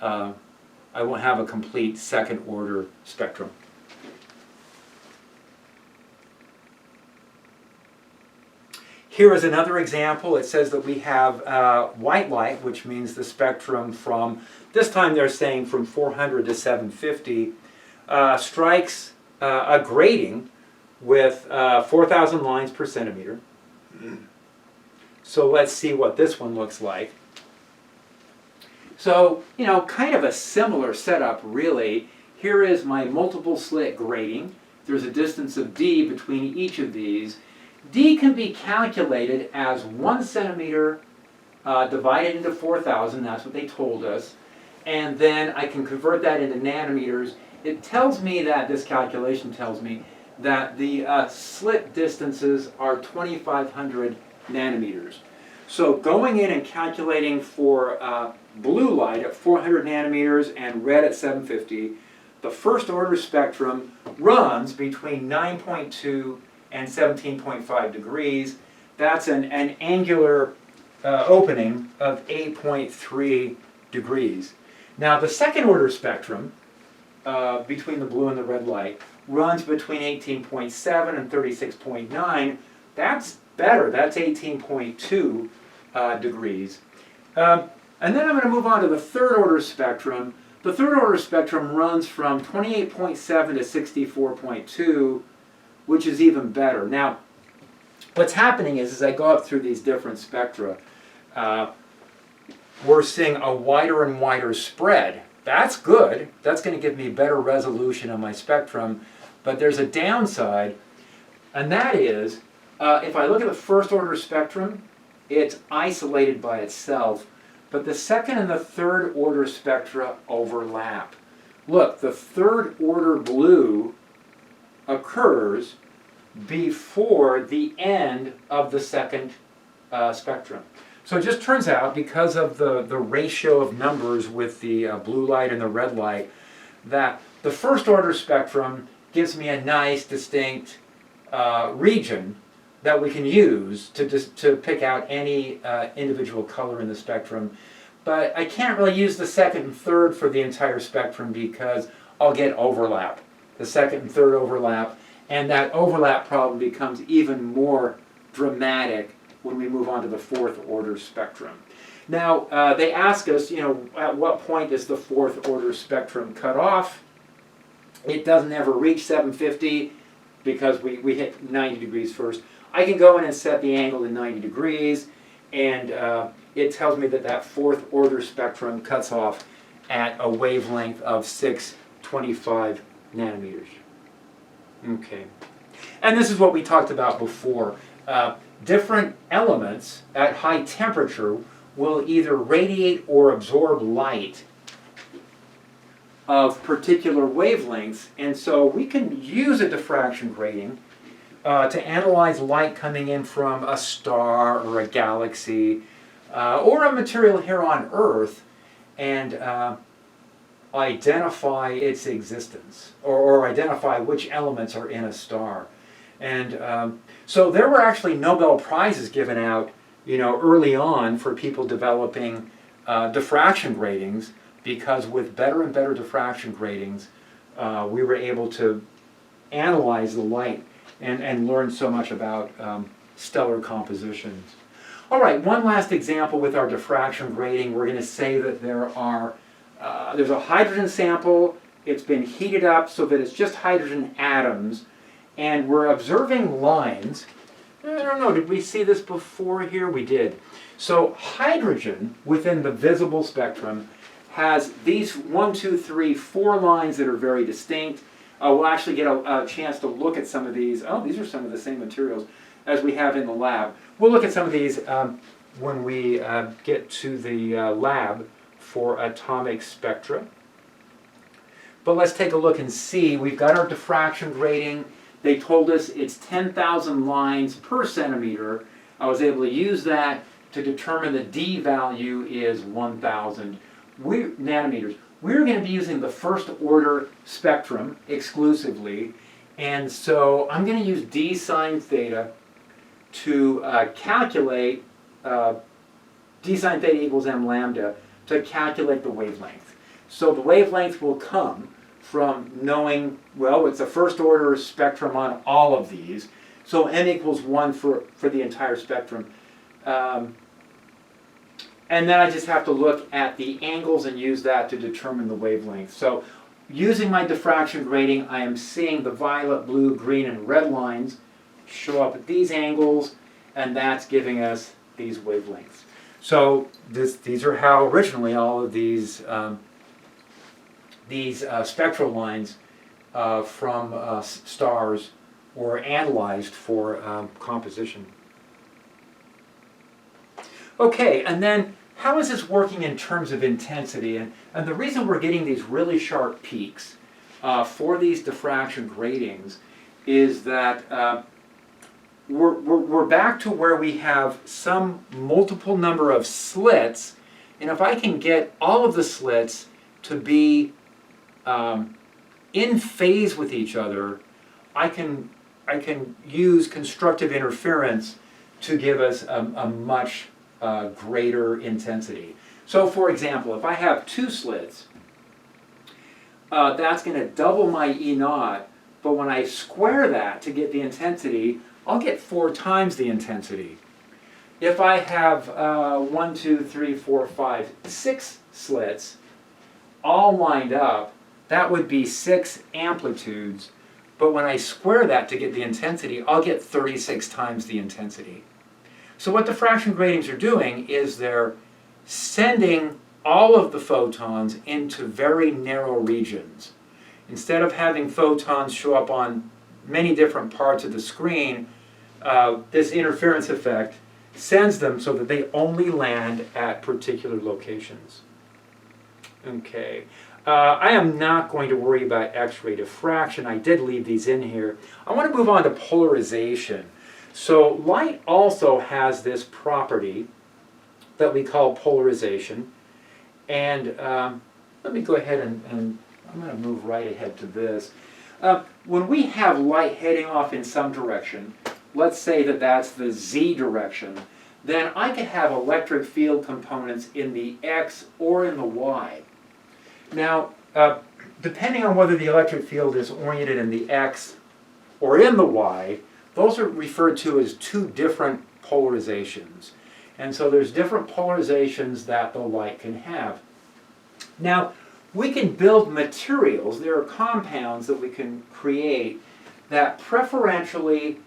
A: I won't have a complete second order spectrum. Here is another example. It says that we have white light, which means the spectrum from, this time they're saying from 400 to 750, strikes a grating with 4,000 lines per centimeter. So let's see what this one looks like. So, you know, kind of a similar setup really. Here is my multiple slit grating. There's a distance of d between each of these. D can be calculated as 1 centimeter divided into 4,000, that's what they told us. And then I can convert that into nanometers. It tells me that, this calculation tells me, that the slit distances are 2,500 nanometers. So going in and calculating for blue light at 400 nanometers and red at 750, the first order spectrum runs between 9.2 and 17.5 degrees. That's an angular opening of 8.3 degrees. Now the second order spectrum between the blue and the red light runs between 18.7 and 36.9. That's better. That's 18.2 degrees. And then I'm going to move on to the third order spectrum. The third order spectrum runs from 28.7 to 64.2, which is even better. Now, what's happening is, as I go up through these different spectra, we're seeing a wider and wider spread. That's good. That's going to give me better resolution on my spectrum. But there's a downside, and that is, if I look at the first order spectrum, it's isolated by itself. But the second and the third order spectra overlap. Look, the third order blue occurs before the end of the second spectrum. So it just turns out, because of the ratio of numbers with the blue light and the red light, that the first order spectrum gives me a nice distinct region that we can use to pick out any individual color in the spectrum. But I can't really use the second and third for the entire spectrum because I'll get overlap, the second and third overlap, and that overlap problem becomes even more dramatic when we move on to the fourth order spectrum. Now, they ask us, at what point does the fourth order spectrum cut off? It doesn't ever reach 750 because we hit 90 degrees first. I can go in and set the angle to 90 degrees, and it tells me that that fourth order spectrum cuts off at a wavelength of 625 nanometers. Okay. And this is what we talked about before. Different elements at high temperature will either radiate or absorb light of particular wavelengths, and so we can use a diffraction grating to analyze light coming in from a star or a galaxy or a material here on Earth and identify its existence or identify which elements are in a star. And so there were actually Nobel Prizes given out, early on for people developing diffraction gratings, because with better and better diffraction gratings, we were able to analyze the light and learn so much about stellar compositions. All right, one last example with our diffraction grating. We're going to say that there's a hydrogen sample. It's been heated up so that it's just hydrogen atoms, and we're observing lines. I don't know, did we see this before here? We did. So hydrogen within the visible spectrum has these 1, 2, 3, 4 lines that are very distinct. we'll actually get a chance to look at some of these. Oh, these are some of the same materials as we have in the lab. We'll look at some of these when we get to the lab for atomic spectra. But let's take a look and see. We've got our diffraction grating. They told us it's 10,000 lines per centimeter. I was able to use that to determine the D value is 1,000 nanometers. We're going to be using the first order spectrum exclusively. And so I'm going to use D sine theta to calculate d sine theta equals m lambda to calculate the wavelength. So the wavelength will come from knowing, well, it's a first order spectrum on all of these. So n equals 1 for the entire spectrum. And then I just have to look at the angles and use that to determine the wavelength. So using my diffraction grating, I am seeing the violet, blue, green, and red lines show up at these angles, and that's giving us these wavelengths. So these are how originally all of these spectral lines from stars were analyzed for composition. Okay, and then how is this working in terms of intensity? And the reason we're getting these really sharp peaks for these diffraction gratings is that we're back to where we have some multiple number of slits, and if I can get all of the slits to be in phase with each other, I can use constructive interference to give us a much greater intensity. So for example, if I have 2 slits, that's going to double my E naught, but when I square that to get the intensity, I'll get 4 times the intensity. If I have 1, 2, 3, 4, 5, 6 slits all lined up, that would be 6 amplitudes, but when I square that to get the intensity, I'll get 36 times the intensity. So what diffraction gratings are doing is they're sending all of the photons into very narrow regions. Instead of having photons show up on many different parts of the screen, this interference effect sends them so that they only land at particular locations. Okay, I am not going to worry about X-ray diffraction. I did leave these in here. I want to move on to polarization. So light also has this property that we call polarization. And let me go ahead and I'm going to move right ahead to this. When we have light heading off in some direction, let's say that that's the Z direction, then I could have electric field components in the X or in the Y. Now, depending on whether the electric field is oriented in the X or in the Y, those are referred to as 2 different polarizations. And so there's different polarizations that the light can have. Now, we can build materials, there are compounds that we can create that preferentially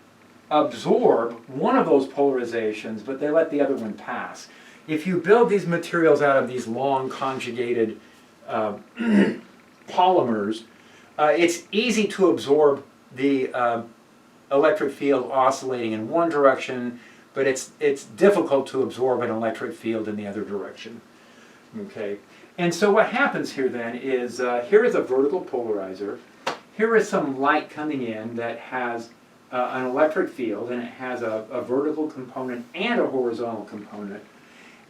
A: absorb one of those polarizations, but they let the other one pass. If you build these materials out of these long conjugated polymers, it's easy to absorb the electric field oscillating in one direction, but it's difficult to absorb an electric field in the other direction. Okay, and so what happens here then is here is a vertical polarizer. Here is some light coming in that has an electric field, and it has a vertical component and a horizontal component.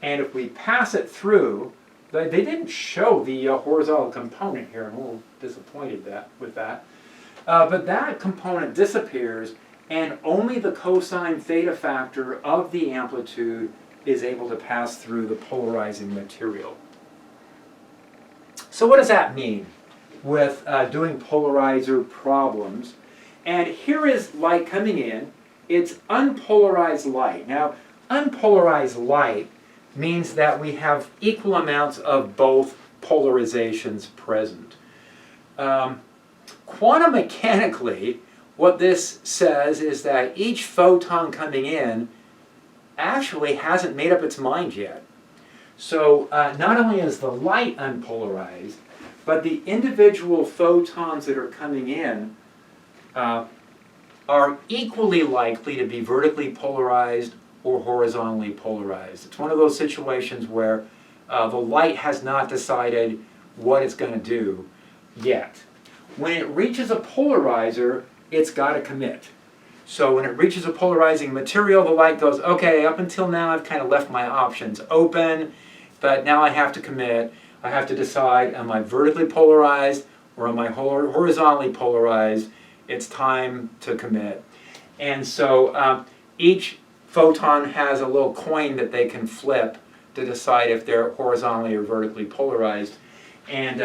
A: And if we pass it through, they didn't show the horizontal component here. I'm a little disappointed with that. But that component disappears, and only the cosine theta factor of the amplitude is able to pass through the polarizing material. So what does that mean with doing polarizer problems? And here is light coming in. It's unpolarized light. Now, unpolarized light means that we have equal amounts of both polarizations present. Quantum mechanically, what this says is that each photon coming in actually hasn't made up its mind yet. So not only is the light unpolarized, but the individual photons that are coming in are equally likely to be vertically polarized or horizontally polarized. It's one of those situations where the light has not decided what it's going to do yet. When it reaches a polarizer, it's got to commit. So when it reaches a polarizing material, the light goes, okay, up until now I've kind of left my options open, but now I have to commit. I have to decide, am I vertically polarized or am I horizontally polarized? It's time to commit. And so each photon has a little coin that they can flip to decide if they're horizontally or vertically polarized. And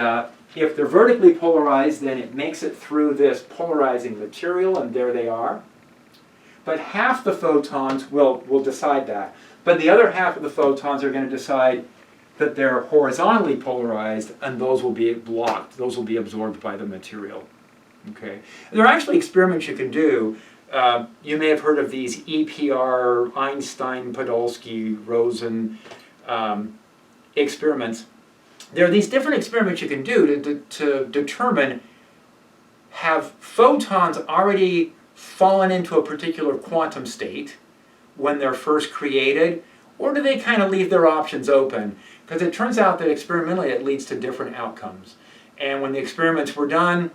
A: if they're vertically polarized, then it makes it through this polarizing material, and there they are. But half the photons will decide that. But the other half of the photons are going to decide that they're horizontally polarized, and those will be blocked. Those will be absorbed by the material. Okay. There are actually experiments you can do. You may have heard of these EPR, Einstein, Podolsky, Rosen experiments. There are these different experiments you can do to determine, have photons already fallen into a particular quantum state when they're first created, or do they kind of leave their options open? Because it turns out that experimentally it leads to different outcomes. And when the experiments were done,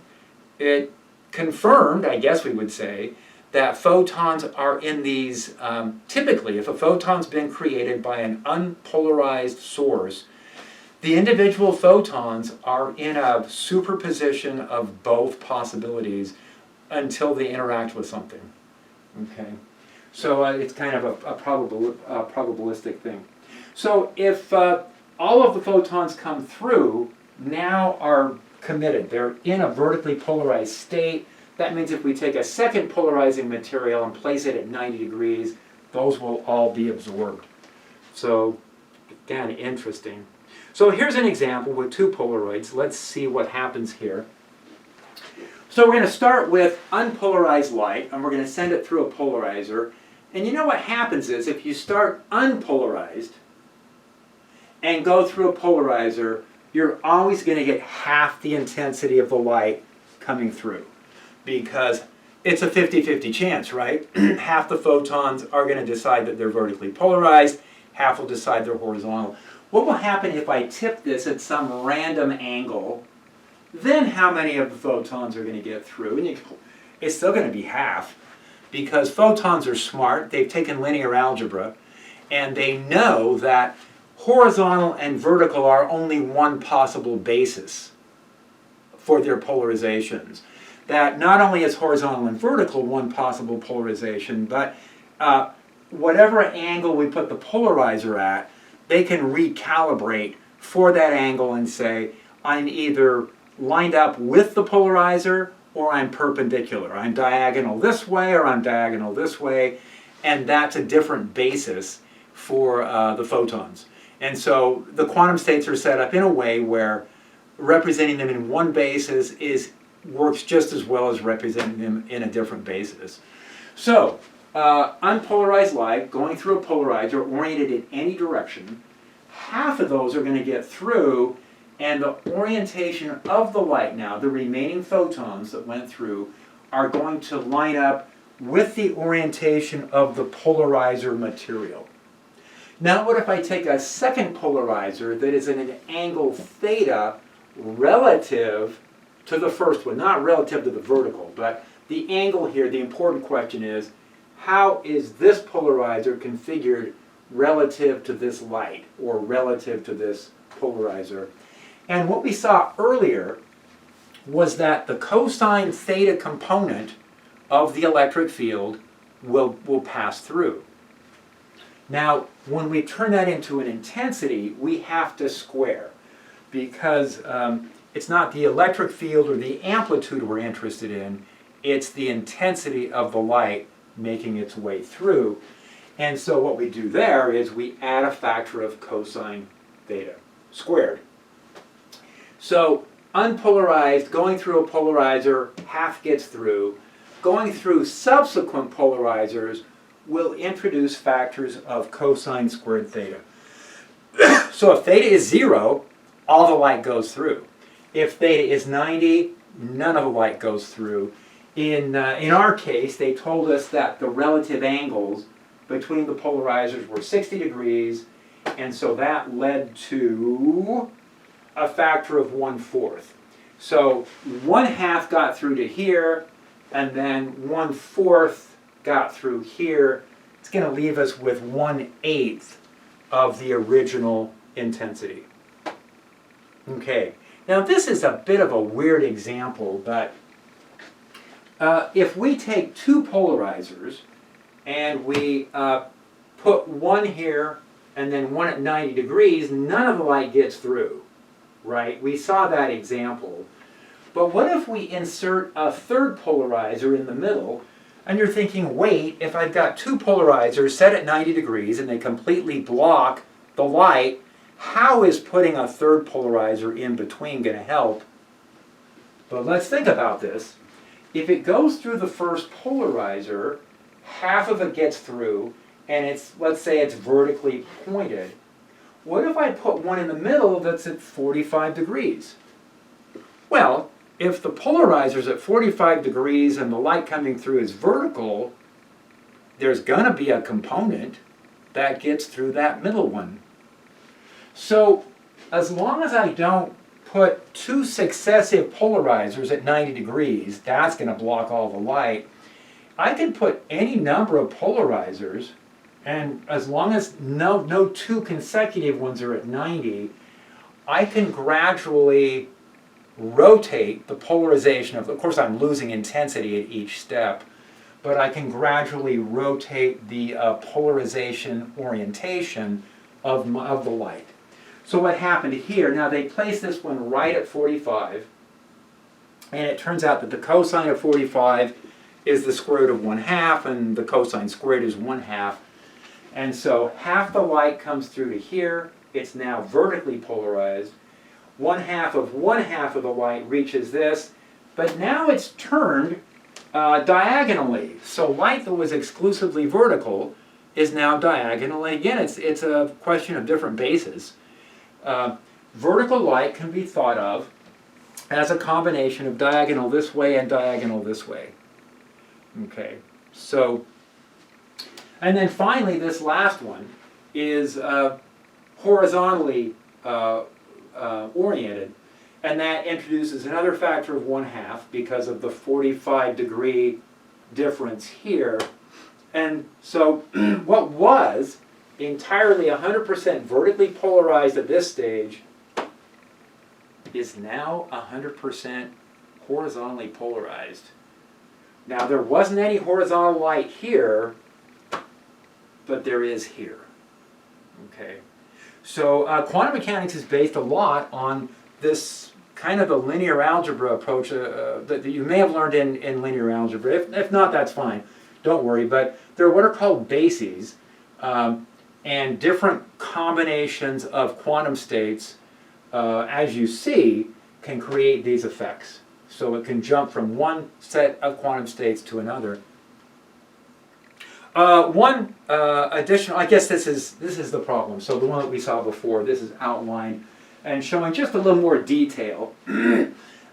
A: it confirmed, I guess we would say, that photons are in these, typically, if a photon's been created by an unpolarized source, the individual photons are in a superposition of both possibilities until they interact with something. Okay, so it's kind of a probabilistic thing. So if all of the photons come through, now are committed. They're in a vertically polarized state. That means if we take a second polarizing material and place it at 90 degrees, those will all be absorbed. So, again, interesting. So here's an example with two Polaroids. Let's see what happens here. So we're going to start with unpolarized light, and we're going to send it through a polarizer. And you know what happens is, if you start unpolarized and go through a polarizer, you're always going to get half the intensity of the light coming through. Because it's a 50-50 chance, right? Half the photons are going to decide that they're vertically polarized, half will decide they're horizontal. What will happen if I tip this at some random angle? Then how many of the photons are going to get through? And it's still going to be half, because photons are smart. They've taken linear algebra, and they know that horizontal and vertical are only one possible basis for their polarizations. That not only is horizontal and vertical one possible polarization, but whatever angle we put the polarizer at, they can recalibrate for that angle and say, I'm either lined up with the polarizer or I'm perpendicular. I'm diagonal this way or I'm diagonal this way, and that's a different basis for the photons. And so the quantum states are set up in a way where representing them in one basis works just as well as representing them in a different basis. So, unpolarized light going through a polarizer oriented in any direction, half of those are going to get through, and the orientation of the light now, the remaining photons that went through, are going to line up with the orientation of the polarizer material. Now what if I take a second polarizer that is at an angle theta relative to the first one, not relative to the vertical, but the angle here, the important question is, how is this polarizer configured relative to this light, or relative to this polarizer? And what we saw earlier was that the cosine theta component of the electric field will pass through. Now, when we turn that into an intensity, we have to square, because it's not the electric field or the amplitude we're interested in, it's the intensity of the light making its way through. And so what we do there is we add a factor of cosine theta squared. So unpolarized, going through a polarizer, half gets through. Going through subsequent polarizers will introduce factors of cosine squared theta. So if theta is 0, all the light goes through. If theta is 90, none of the light goes through. In our case, they told us that the relative angles between the polarizers were 60 degrees, and so that led to a factor of 1/4. So 1/2 got through to here, and then 1/4 got through here. It's going to leave us with 1/8 of the original intensity. Okay, now this is a bit of a weird example, but if we take two polarizers and we put one here and then one at 90 degrees, none of the light gets through, right? We saw that example. But what if we insert a third polarizer in the middle, and you're thinking, wait, if I've got two polarizers set at 90 degrees and they completely block the light, how is putting a third polarizer in between going to help? But let's think about this. If it goes through the first polarizer, half of it gets through, and let's say it's vertically pointed. What if I put one in the middle that's at 45 degrees? Well, if the polarizer's at 45 degrees and the light coming through is vertical, there's going to be a component that gets through that middle one. So as long as I don't put two successive polarizers at 90 degrees, that's going to block all the light. I can put any number of polarizers, and as long as no two consecutive ones are at 90, I can gradually rotate the polarization of course I'm losing intensity at each step, but I can gradually rotate the polarization orientation of the light. So what happened here, now they placed this one right at 45, and it turns out that the cosine of 45 is the square root of 1/2, and the cosine squared is 1/2. And so half the light comes through to here, it's now vertically polarized. 1/2 of 1/2 of the light reaches this, but now it's turned diagonally. So light that was exclusively vertical is now diagonal. And again, it's a question of different bases. Vertical light can be thought of as a combination of diagonal this way and diagonal this way. Okay, so, and then finally this last one is horizontally oriented, and that introduces another factor of 1/2 because of the 45-degree difference here. And so what was entirely 100% vertically polarized at this stage is now 100% horizontally polarized. Now there wasn't any horizontal light here, but there is here. Okay, so quantum mechanics is based a lot on this kind of a linear algebra approach that you may have learned in linear algebra. If not, that's fine. Don't worry. But they're what are called bases, and different combinations of quantum states, as you see, can create these effects. So it can jump from one set of quantum states to another. One additional, I guess this is the problem. So the one that we saw before, this is outlined and showing just a little more detail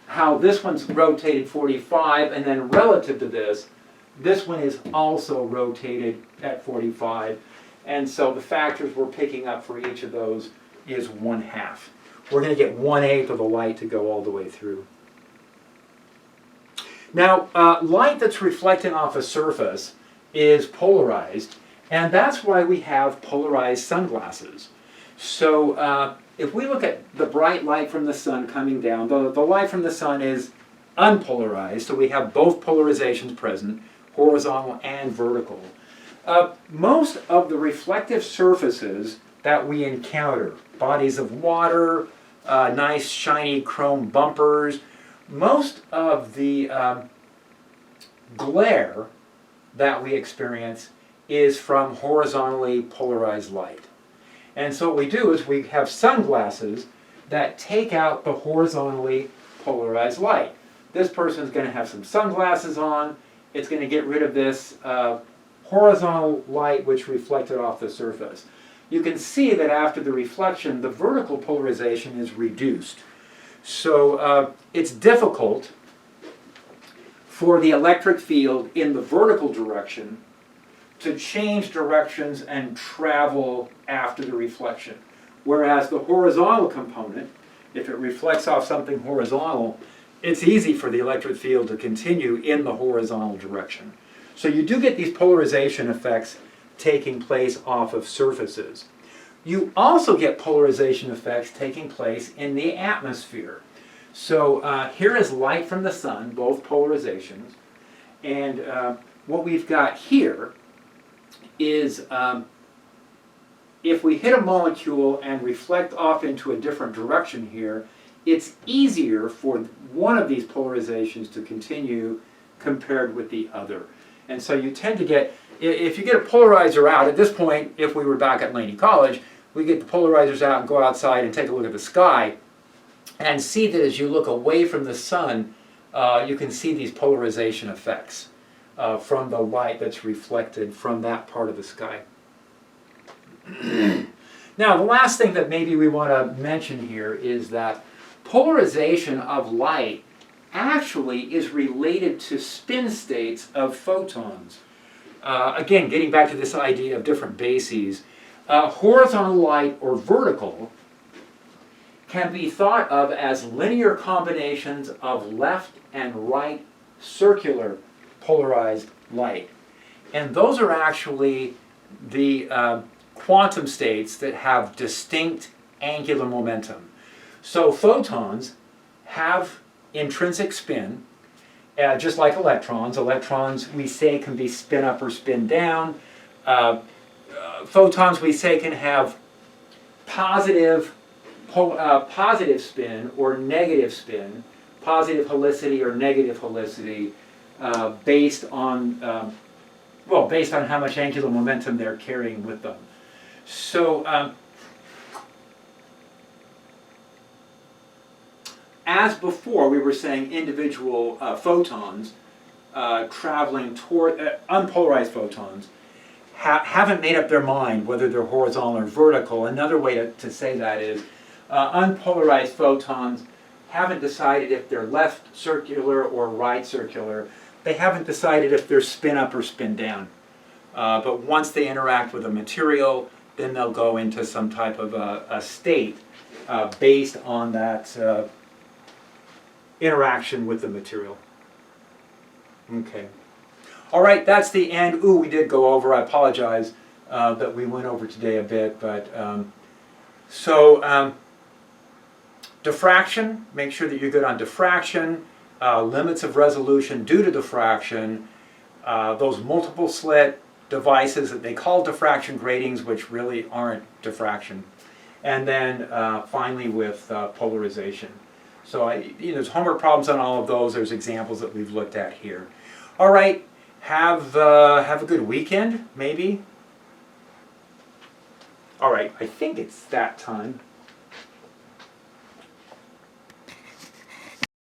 A: how this one's rotated 45, and then relative to this one is also rotated at 45. And so the factors we're picking up for each of those is 1/2. We're going to get 1/8 of the light to go all the way through. Now, light that's reflecting off a surface is polarized, and that's why we have polarized sunglasses. So if we look at the bright light from the sun coming down, the light from the sun is unpolarized, so we have both polarizations present, horizontal and vertical. Most of the reflective surfaces that we encounter, bodies of water, nice shiny chrome bumpers, most of the glare that we experience is from horizontally polarized light. And so what we do is we have sunglasses that take out the horizontally polarized light. This person's going to have some sunglasses on. It's going to get rid of this horizontal light which reflected off the surface. You can see that after the reflection, the vertical polarization is reduced. So it's difficult for the electric field in the vertical direction to change directions and travel after the reflection. Whereas the horizontal component, if it reflects off something horizontal, it's easy for the electric field to continue in the horizontal direction. So you do get these polarization effects taking place off of surfaces. You also get polarization effects taking place in the atmosphere. So here is light from the sun, both polarizations. And what we've got here is if we hit a molecule and reflect off into a different direction here, it's easier for one of these polarizations to continue compared with the other. And so you tend to get, if you get a polarizer out, at this point, if we were back at Laney College, we get the polarizers out and go outside and take a look at the sky and see that as you look away from the sun, you can see these polarization effects from the light that's reflected from that part of the sky. Now, the last thing that maybe we want to mention here is that polarization of light actually is related to spin states of photons. Again, getting back to this idea of different bases, horizontal light or vertical can be thought of as linear combinations of left and right circular polarized light. And those are actually the quantum states that have distinct angular momentum. So photons have intrinsic spin, just like electrons. Electrons, we say, can be spin up or spin down. Photons, we say, can have positive spin or negative spin, positive helicity or negative helicity, based on how much angular momentum they're carrying with them. So as before, we were saying individual photons traveling toward unpolarized photons haven't made up their mind whether they're horizontal or vertical. Another way to say that is unpolarized photons haven't decided if they're left circular or right circular. They haven't decided if they're spin up or spin down. But once they interact with a material, then they'll go into some type of a state based on that interaction with the material. Okay. All right, that's the end. Ooh, we did go over. I apologize that we went over today a bit, but diffraction, make sure that you're good on diffraction, limits of resolution due to diffraction, those multiple slit devices that they call diffraction gratings, which really aren't diffraction, and then finally with polarization. So there's homework problems on all of those. There's examples that we've looked at here. All right, have a good weekend, maybe. All right, I think it's that time.